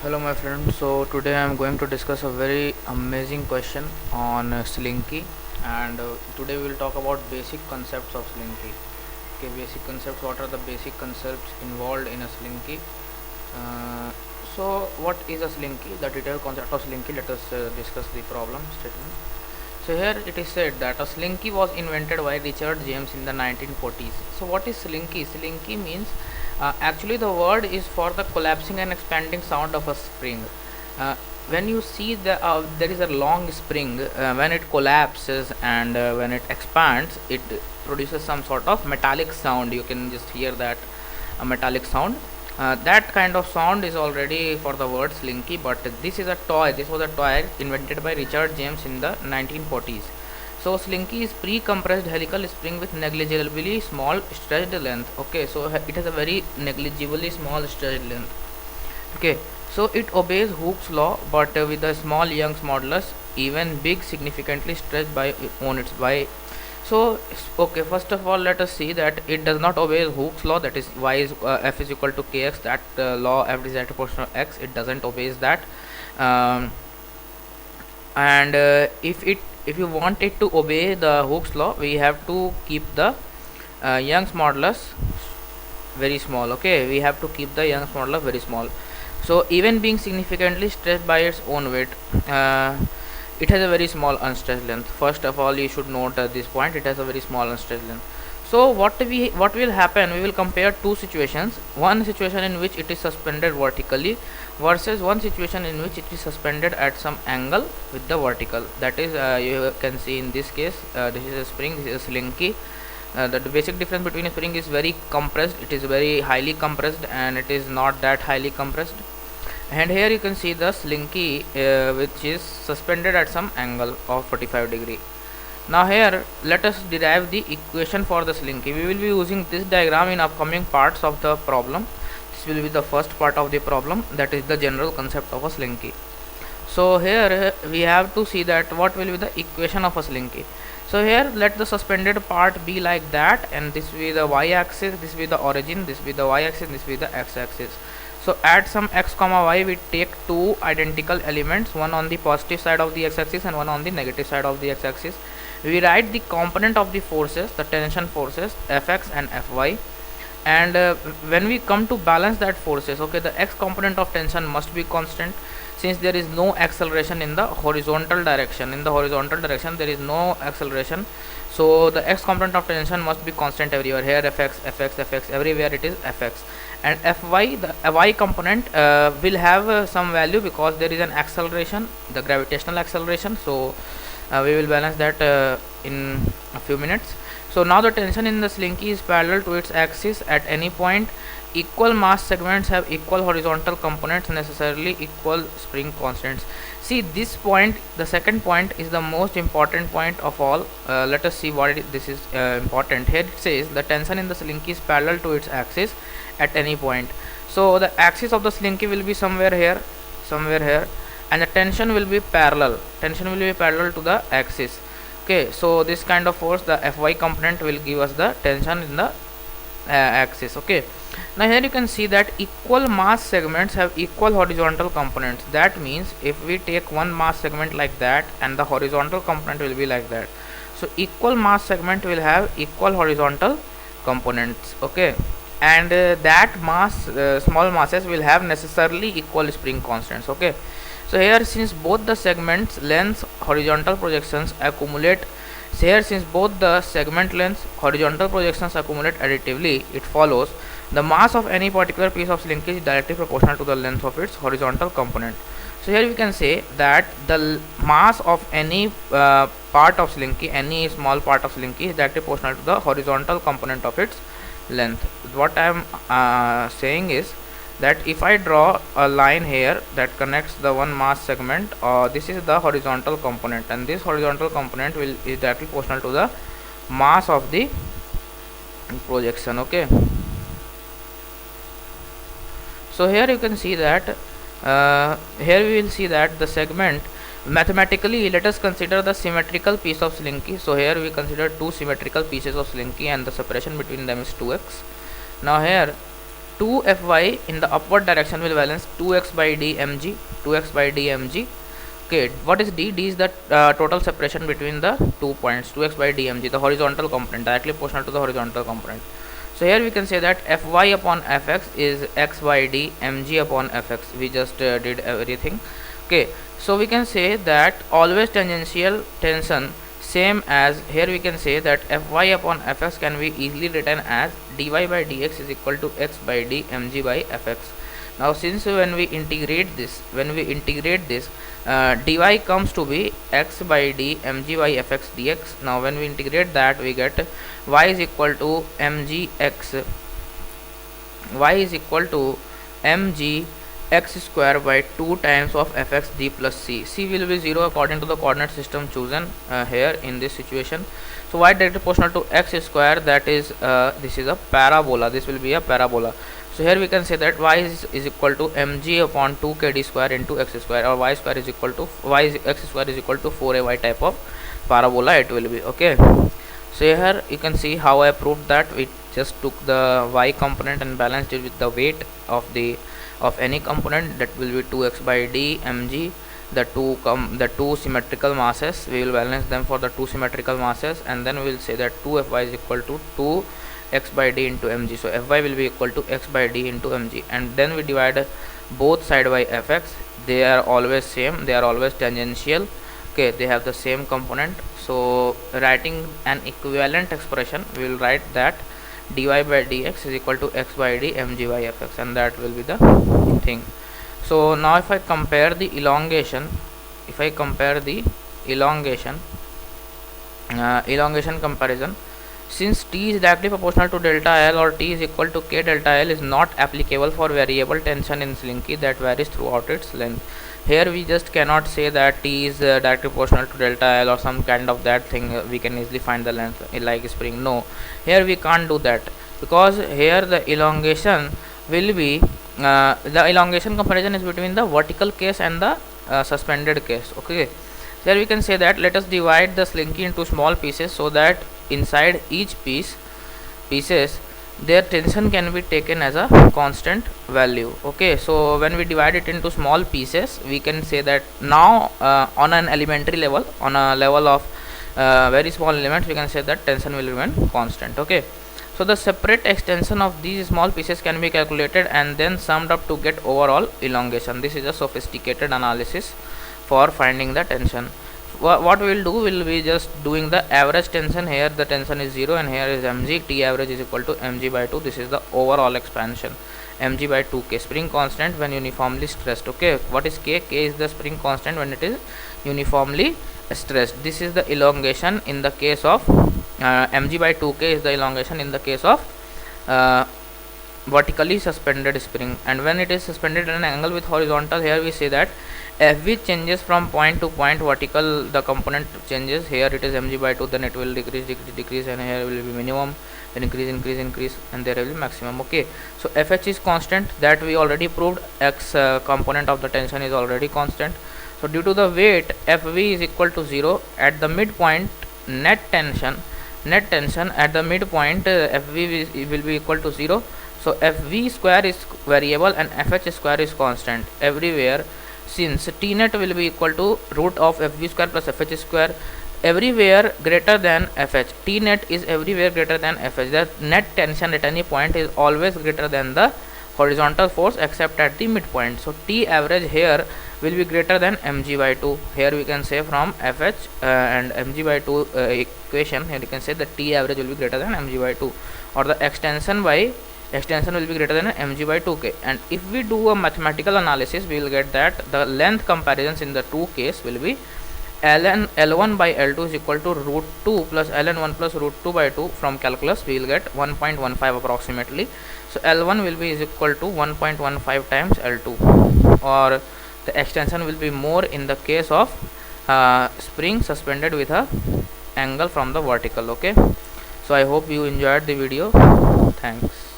Hello my friend, so today I am going to discuss a very amazing question on Slinky, and today we will talk about basic concepts of Slinky. Okay, basic concepts, what are the basic concepts involved in a Slinky? uh, so what is a Slinky? The detailed concept of Slinky, let us discuss the problem statement. So here it is said that a Slinky was invented by Richard James in the 1940s. So what is Slinky? Slinky means actually the word is for the collapsing and expanding sound of a spring. Uh, when you see there is a long spring, when it collapses and when it expands, it produces some sort of metallic sound. You can just hear that a metallic sound. That kind of sound is already for the word Slinky, but this is a toy. This was a toy invented by Richard James in the 1940s. So Slinky is pre-compressed helical spring with negligibly small stretched length. Okay, so it has a very negligibly small stretched length. Okay, so it obeys Hooke's law, but with a small Young's modulus, even big significantly stretched by on its by. So okay, first of all, let us see that it does not obey Hooke's law, that is y is f is equal to kx. That law, f is proportional to x. It doesn't obeys that. Um, and if you want it to obey the Hooke's law, we have to keep the Young's modulus very small. Okay, we have to keep the Young's modulus very small. So even being significantly stretched by its own weight, it has a very small unstretched length. First of all, you should note this point, it has a very small unstretched length. So what will happen, we will compare two situations. One situation in which it is suspended vertically versus one situation in which it is suspended at some angle with the vertical. That is, you can see in this case, this is a spring, this is a Slinky. The basic difference between a spring is very compressed, it is very highly compressed, and it is not that highly compressed. And here you can see the Slinky which is suspended at some angle of 45 degree. Now here let us derive the equation for the Slinky. We will be using this diagram in upcoming parts of the problem. This will be the first part of the problem, that is the general concept of a Slinky. So here we have to see that what will be the equation of a Slinky. So here let the suspended part be like that, and this will be the y-axis, this will be the origin, this will be the y-axis, this will be the x-axis. So at some x comma y, we take two identical elements, one on the positive side of the x-axis and one on the negative side of the x-axis. We write the component of the forces, the tension forces fx and fy, and when we come to balance that forces, okay, the x component of tension must be constant, since there is no acceleration in the horizontal direction. In the horizontal direction there is no acceleration, so the x component of tension must be constant everywhere. Here fx, everywhere it is fx. And fy, the y component will have some value because there is an acceleration, the gravitational acceleration. So we will balance that in a few minutes. So now the tension in the Slinky is parallel to its axis at any point. Equal mass segments have equal horizontal components, necessarily equal spring constants. See this point, the second point is the most important point of all. Let us see why this is important. Here it says the tension in the Slinky is parallel to its axis at any point. So the axis of the Slinky will be somewhere here, and the tension will be parallel. Tension will be parallel to the axis. Okay, so this kind of force, the fy component, will give us the tension in the axis. Okay, now here you can see that equal mass segments have equal horizontal components. That means if we take one mass segment like that and the horizontal component will be like that, so equal mass segment will have equal horizontal components. Okay, and that mass, small masses, will have necessarily equal spring constants. Okay, so here since both the segments lengths horizontal projections accumulate, since both the segment lengths horizontal projections accumulate additively, it follows the mass of any particular piece of Slinky is directly proportional to the length of its horizontal component. So here we can say that the mass of any part of Slinky, any small part of Slinky, is directly proportional to the horizontal component of its length. What I am saying is that if I draw a line here that connects the one mass segment, this is the horizontal component, and this horizontal component is directly proportional to the mass of the projection. Okay, so here you can see that here we will see that the segment, mathematically, let us consider the symmetrical piece of Slinky. So here we consider two symmetrical pieces of Slinky and the separation between them is 2x. Now here 2 Fy in the upward direction will balance 2x by d mg, 2x by d mg. Okay, what is d? D is the total separation between the 2 points, 2x by d mg, the horizontal component, directly proportional to the horizontal component. So here we can say that Fy upon Fx is x by d mg upon Fx. We just did everything. Okay, so we can say that always tangential tension, same as here we can say that Fy upon Fx can be easily written as dy by dx is equal to x by d mg by Fx. Now since when we integrate this, dy comes to be x by d mg by fx dx. Now when we integrate that, we get y is equal to mg x square by 2 times of fx d plus c. C will be 0 according to the coordinate system chosen here in this situation. So y directly proportional to x square, that is this is a parabola, this will be a parabola. So here we can say that y is equal to mg upon 2 kd square into x square, or y square is equal to x square is equal to 4ay type of parabola it will be. Okay, so here you can see how I proved that. We just took the y component and balanced it with the weight of any component, that will be 2x by d mg. The two symmetrical masses, we will balance them for the two symmetrical masses, and then we will say that 2Fy is equal to 2 x by d into mg. So Fy will be equal to x by d into mg, and then we divide both side by fx. They are always same, they are always tangential. Okay, they have the same component. So writing an equivalent expression, we will write that dy by dx is equal to x by d mg by fx, and that will be the thing. So now if I compare the elongation, elongation comparison, since t is directly proportional to delta L or t is equal to k delta L is not applicable for variable tension in slinky that varies throughout its length. Here we just cannot say that t is directly proportional to delta L or some kind of that thing. We can easily find the length like spring. No, here we can't do that, because here the elongation will be the elongation comparison is between the vertical case and the suspended case. Okay, there we can say that let us divide the slinky into small pieces, so that inside each pieces their tension can be taken as a constant value. Okay, so when we divide it into small pieces, we can say that now on an elementary level, on a level of very small elements, we can say that tension will remain constant. Okay, so the separate extension of these small pieces can be calculated and then summed up to get overall elongation. This is a sophisticated analysis for finding the tension. What we will do, will be just doing the average tension. Here the tension is 0 and here is mg. T average is equal to mg by 2. This is the overall expansion, mg by 2k. Spring constant when uniformly stressed. Okay, what is k? K is the spring constant when it is uniformly stressed. This is the elongation in the case of mg by 2k is the elongation in the case of vertically suspended spring. And when it is suspended at an angle with horizontal, here we say that Fv changes from point to point, vertical the component changes. Here it is mg by 2, then it will decrease, and here will be minimum, then increase, and there will be maximum. Okay, so Fh is constant, that we already proved. X component of the tension is already constant. So due to the weight, Fv is equal to 0 at the midpoint. Net tension at the midpoint, Fv will be equal to 0. So Fv square is variable and Fh square is constant everywhere. Since T net will be equal to root of Fv square plus Fh square, everywhere greater than Fh. T net is everywhere greater than Fh. The net tension at any point is always greater than the horizontal force except at the midpoint. So T average here will be greater than mg by 2. Here we can say from Fh and mg by 2 equation, here you can say that T average will be greater than mg by 2, or the extension will be greater than mg by 2k. And if we do a mathematical analysis, we will get that the length comparisons in the two case will be L1 by L2 is equal to root 2 plus Ln1 plus root 2 by 2. From calculus we will get 1.15 approximately. So L1 will be is equal to 1.15 times L2, or the extension will be more in the case of spring suspended with a angle from the vertical. Okay, so I hope you enjoyed the video. Thanks.